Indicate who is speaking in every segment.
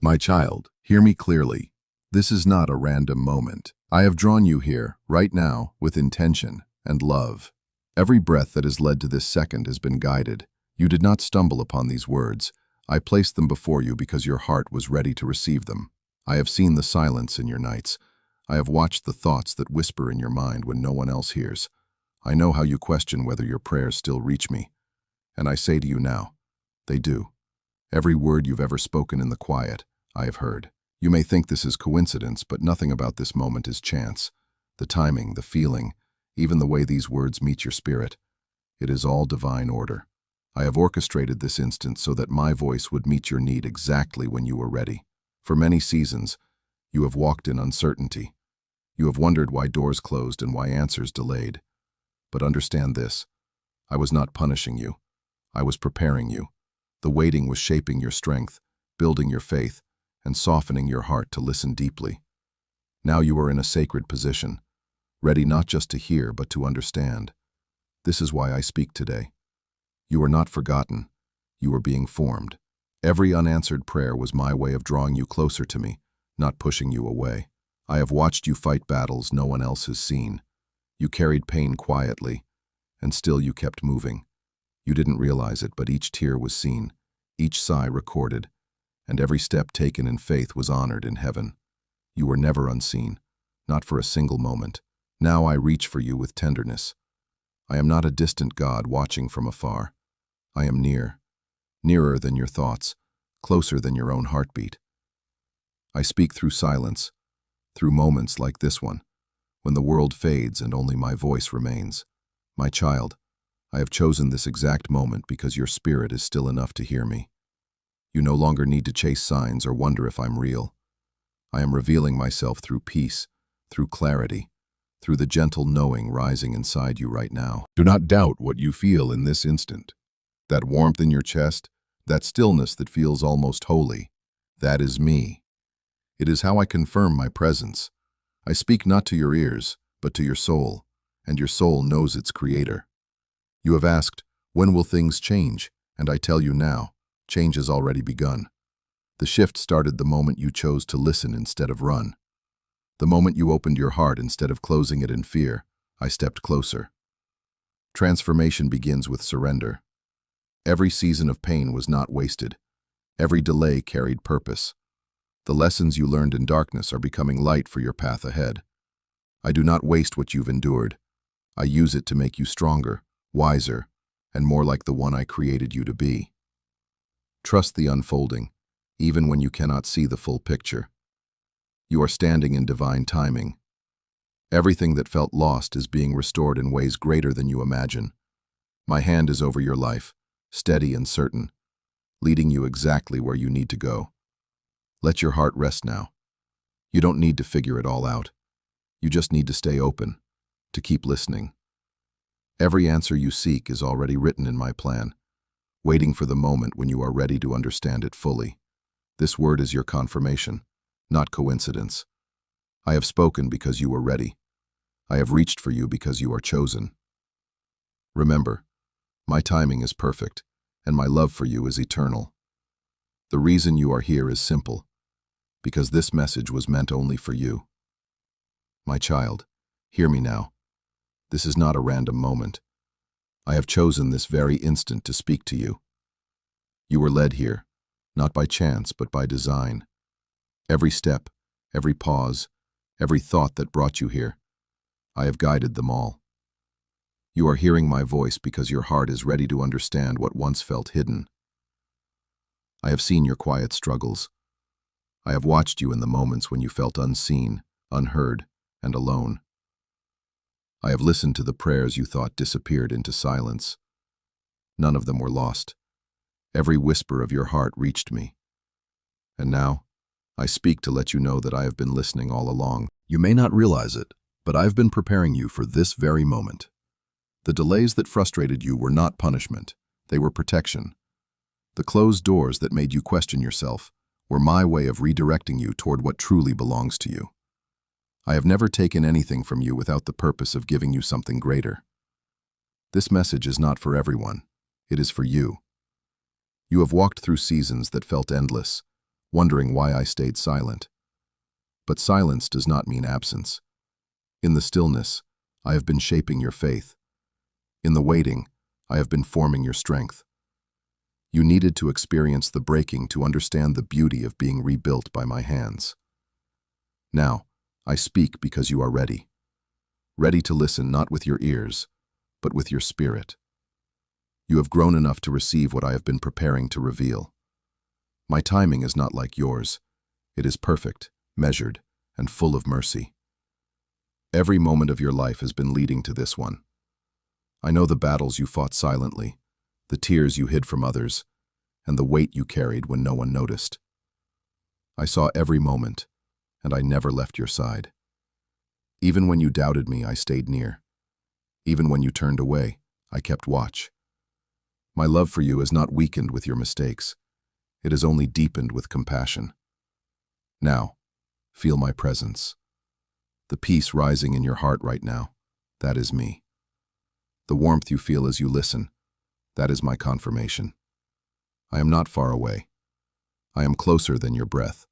Speaker 1: My child, hear me clearly. This is not a random moment. I have drawn you here, right now, with intention and love. Every breath that has led to this second has been guided. You did not stumble upon these words. I placed them before you because your heart was ready to receive them. I have seen the silence in your nights. I have watched the thoughts that whisper in your mind when no one else hears. I know how you question whether your prayers still reach me. And I say to you now, they do. Every word you've ever spoken in the quiet, I have heard. You may think this is coincidence, but nothing about this moment is chance. The timing, the feeling, even the way these words meet your spirit, it is all divine order. I have orchestrated this instant so that my voice would meet your need exactly when you were ready. For many seasons, you have walked in uncertainty. You have wondered why doors closed and why answers delayed. But understand this, I was not punishing you. I was preparing you. The waiting was shaping your strength, building your faith, and softening your heart to listen deeply. Now you are in a sacred position, ready not just to hear but to understand. This is why I speak today. You are not forgotten. You are being formed. Every unanswered prayer was my way of drawing you closer to me, not pushing you away. I have watched you fight battles no one else has seen. You carried pain quietly, and still you kept moving. You didn't realize it, but each tear was seen, each sigh recorded, and every step taken in faith was honored in heaven. You were never unseen, not for a single moment. Now I reach for you with tenderness. I am not a distant God watching from afar. I am near, nearer than your thoughts, closer than your own heartbeat. I speak through silence, through moments like this one, when the world fades and only my voice remains. My child, I have chosen this exact moment because your spirit is still enough to hear me. You no longer need to chase signs or wonder if I'm real. I am revealing myself through peace, through clarity, through the gentle knowing rising inside you right now. Do not doubt what you feel in this instant. That warmth in your chest, that stillness that feels almost holy, that is me. It is how I confirm my presence. I speak not to your ears, but to your soul, and your soul knows its creator. You have asked, when will things change? And I tell you now, change has already begun. The shift started the moment you chose to listen instead of run. The moment you opened your heart instead of closing it in fear, I stepped closer. Transformation begins with surrender. Every season of pain was not wasted. Every delay carried purpose. The lessons you learned in darkness are becoming light for your path ahead. I do not waste what you've endured. I use it to make you stronger, wiser, and more like the one I created you to be. Trust the unfolding, even when you cannot see the full picture. You are standing in divine timing. Everything that felt lost is being restored in ways greater than you imagine. My hand is over your life, steady and certain, leading you exactly where you need to go. Let your heart rest now. You don't need to figure it all out. You just need to stay open, to keep listening. Every answer you seek is already written in my plan, waiting for the moment when you are ready to understand it fully. This word is your confirmation, not coincidence. I have spoken because you were ready. I have reached for you because you are chosen. Remember, my timing is perfect, and my love for you is eternal. The reason you are here is simple, because this message was meant only for you. My child, hear me now. This is not a random moment. I have chosen this very instant to speak to you. You were led here, not by chance, but by design. Every step, every pause, every thought that brought you here, I have guided them all. You are hearing my voice because your heart is ready to understand what once felt hidden. I have seen your quiet struggles. I have watched you in the moments when you felt unseen, unheard, and alone. I have listened to the prayers you thought disappeared into silence. None of them were lost. Every whisper of your heart reached me. And now, I speak to let you know that I have been listening all along. You may not realize it, but I've been preparing you for this very moment. The delays that frustrated you were not punishment. They were protection. The closed doors that made you question yourself were my way of redirecting you toward what truly belongs to you. I have never taken anything from you without the purpose of giving you something greater. This message is not for everyone. It is for you. You have walked through seasons that felt endless, wondering why I stayed silent. But silence does not mean absence. In the stillness, I have been shaping your faith. In the waiting, I have been forming your strength. You needed to experience the breaking to understand the beauty of being rebuilt by my hands. Now, I speak because you are ready. Ready to listen not with your ears, but with your spirit. You have grown enough to receive what I have been preparing to reveal. My timing is not like yours. It is perfect, measured, and full of mercy. Every moment of your life has been leading to this one. I know the battles you fought silently, the tears you hid from others, and the weight you carried when no one noticed. I saw every moment, and I never left your side. Even when you doubted me, I stayed near. Even when you turned away, I kept watch. My love for you has not weakened with your mistakes. It has only deepened with compassion. Now, feel my presence. The peace rising in your heart right now, that is me. The warmth you feel as you listen, that is my confirmation. I am not far away. I am closer than your breath,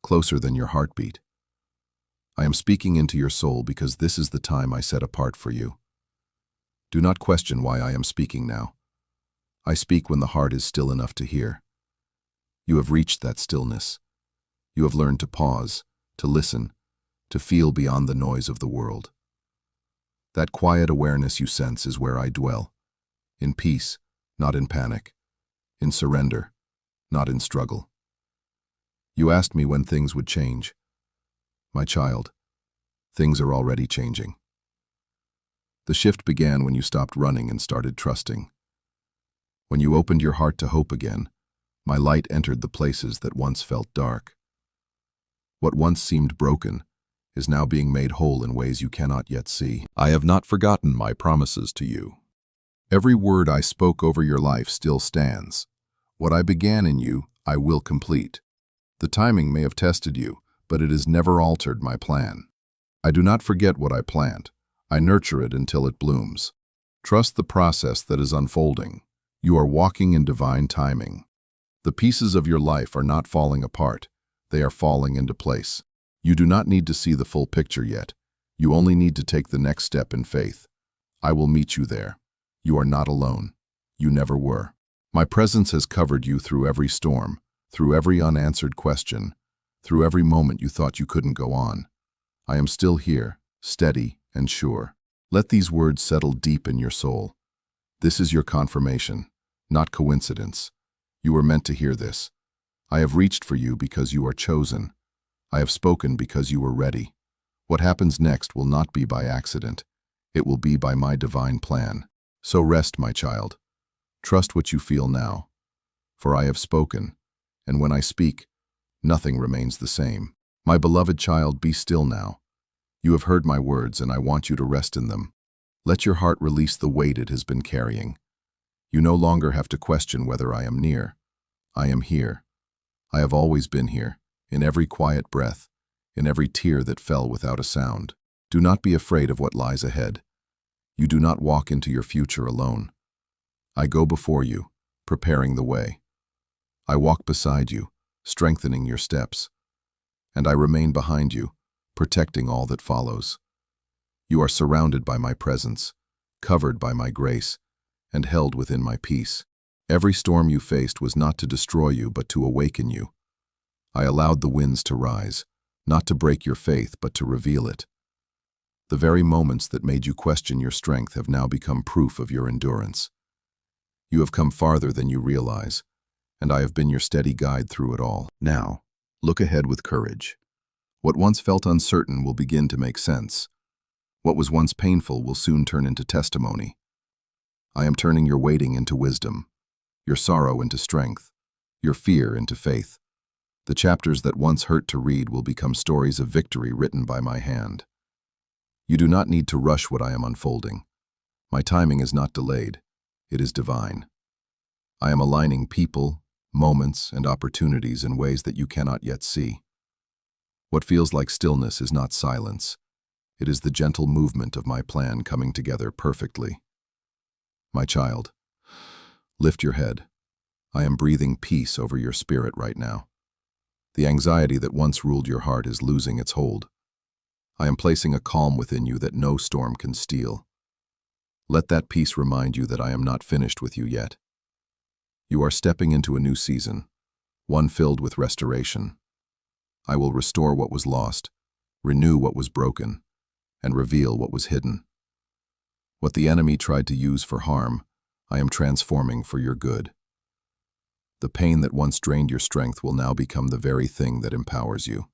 Speaker 1: closer than your heartbeat. I am speaking into your soul because this is the time I set apart for you. Do not question why I am speaking now. I speak when the heart is still enough to hear. You have reached that stillness. You have learned to pause, to listen, to feel beyond the noise of the world. That quiet awareness you sense is where I dwell, in peace, not in panic, in surrender, not in struggle. You asked me when things would change. My child, things are already changing. The shift began when you stopped running and started trusting. When you opened your heart to hope again, my light entered the places that once felt dark. What once seemed broken is now being made whole in ways you cannot yet see. I have not forgotten my promises to you. Every word I spoke over your life still stands. What I began in you, I will complete. The timing may have tested you, but it has never altered my plan. I do not forget what I plant. I nurture it until it blooms. Trust the process that is unfolding. You are walking in divine timing. The pieces of your life are not falling apart. They are falling into place. You do not need to see the full picture yet. You only need to take the next step in faith. I will meet you there. You are not alone. You never were. My presence has covered you through every storm, through every unanswered question, through every moment you thought you couldn't go on. I am still here, steady and sure. Let these words settle deep in your soul. This is your confirmation, not coincidence. You were meant to hear this. I have reached for you because you are chosen. I have spoken because you were ready. What happens next will not be by accident. It will be by my divine plan. So rest, my child. Trust what you feel now. For I have spoken, and when I speak, nothing remains the same. My beloved child, be still now. You have heard my words, and I want you to rest in them. Let your heart release the weight it has been carrying. You no longer have to question whether I am near. I am here. I have always been here, in every quiet breath, in every tear that fell without a sound. Do not be afraid of what lies ahead. You do not walk into your future alone. I go before you, preparing the way. I walk beside you, strengthening your steps. And I remain behind you, protecting all that follows. You are surrounded by my presence, covered by my grace, and held within my peace. Every storm you faced was not to destroy you, but to awaken you. I allowed the winds to rise, not to break your faith, but to reveal it. The very moments that made you question your strength have now become proof of your endurance. You have come farther than you realize, and I have been your steady guide through it all. Now, look ahead with courage. What once felt uncertain will begin to make sense. What was once painful will soon turn into testimony. I am turning your waiting into wisdom, your sorrow into strength, your fear into faith. The chapters that once hurt to read will become stories of victory written by my hand. You do not need to rush what I am unfolding. My timing is not delayed. It is divine. I am aligning people, moments, and opportunities in ways that you cannot yet see. What feels like stillness is not silence. It is the gentle movement of my plan coming together perfectly. My child, lift your head. I am breathing peace over your spirit right now. The anxiety that once ruled your heart is losing its hold. I am placing a calm within you that no storm can steal. Let that peace remind you that I am not finished with you yet. You are stepping into a new season, one filled with restoration. I will restore what was lost, renew what was broken, and reveal what was hidden. What the enemy tried to use for harm, I am transforming for your good. The pain that once drained your strength will now become the very thing that empowers you.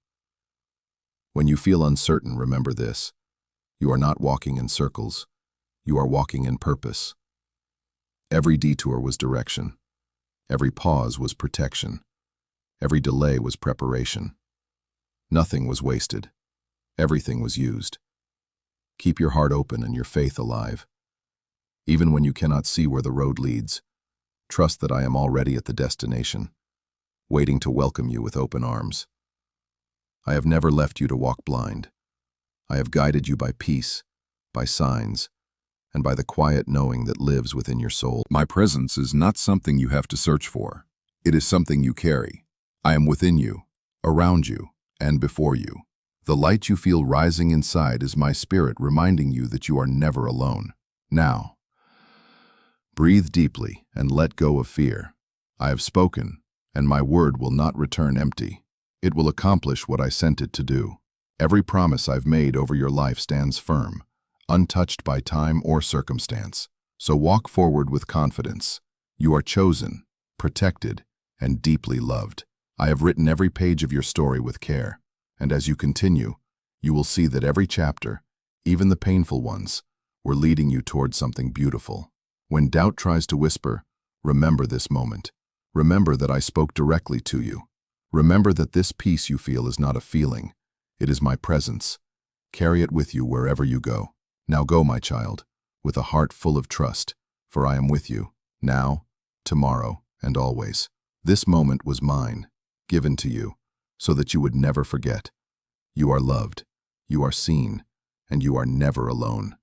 Speaker 1: When you feel uncertain, remember this. You are not walking in circles. You are walking in purpose. Every detour was direction. Every pause was protection. Every delay was preparation. Nothing was wasted. Everything was used. Keep your heart open and your faith alive. Even when you cannot see where the road leads, trust that I am already at the destination, waiting to welcome you with open arms. I have never left you to walk blind. I have guided you by peace, by signs, and by the quiet knowing that lives within your soul. My presence is not something you have to search for. It is something you carry. I am within you, around you, and before you. The light you feel rising inside is my spirit reminding you that you are never alone. Now, breathe deeply and let go of fear. I have spoken, and my word will not return empty. It will accomplish what I sent it to do. Every promise I've made over your life stands firm, untouched by time or circumstance. So walk forward with confidence. You are chosen, protected, and deeply loved. I have written every page of your story with care, and as you continue, you will see that every chapter, even the painful ones, were leading you toward something beautiful. When doubt tries to whisper, remember this moment. Remember that I spoke directly to you. Remember that this peace you feel is not a feeling. It is my presence. Carry it with you wherever you go. Now go, my child, with a heart full of trust, for I am with you, now, tomorrow, and always. This moment was mine, given to you, so that you would never forget. You are loved, you are seen, and you are never alone.